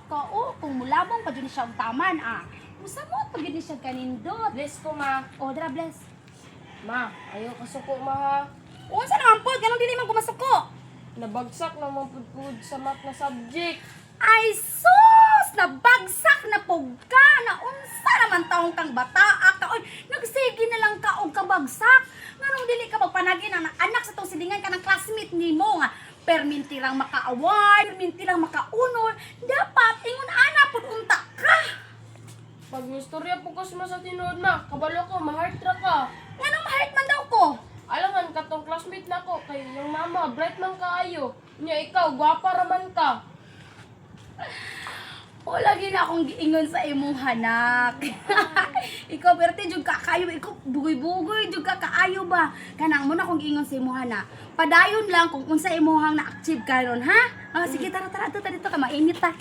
ka, oh, kung mulabong pa dyan siya ang taman, ah. Musamot pa dyan siya kanindot. Bless ko, ma. O, dara, bless. Ma, ayaw kasuko, ma, ha. Unsa naman po, ganun din naman kumasuko. Nabagsak naman pudpud sa math na subject. Ay, sus! Nabagsak na pugka! Na unsa naman taong kang bataa ka? Oy, nagsige na lang ka og kabagsak. Nganong dili ka magpanagin ang anak sa tong silingan ka ng classmate nimo nga perminti lang maka-award, perminti lang makaunol. Dapat ingon ana pud unta ka. Pag mistorya po ko sa tinuod, ma, kabalo ko, ma-heart ra ka. Nganong ma-hurt man daw ko? Alangan katong classmate na ko, kay yung mama, bright man kaayo. Nya ikaw, gwapa raman ka. O lagi na akong giingon sa imong hanak. Ikaw perte jud ka kayo, ikaw bugoy-bugoy jud ka kaayo ba? Kanang mo na akong giingon sa imong hana. Padayon lang kung unsa imong na-achieve karon, ha? Ah, sige tara dito ka mainit ta.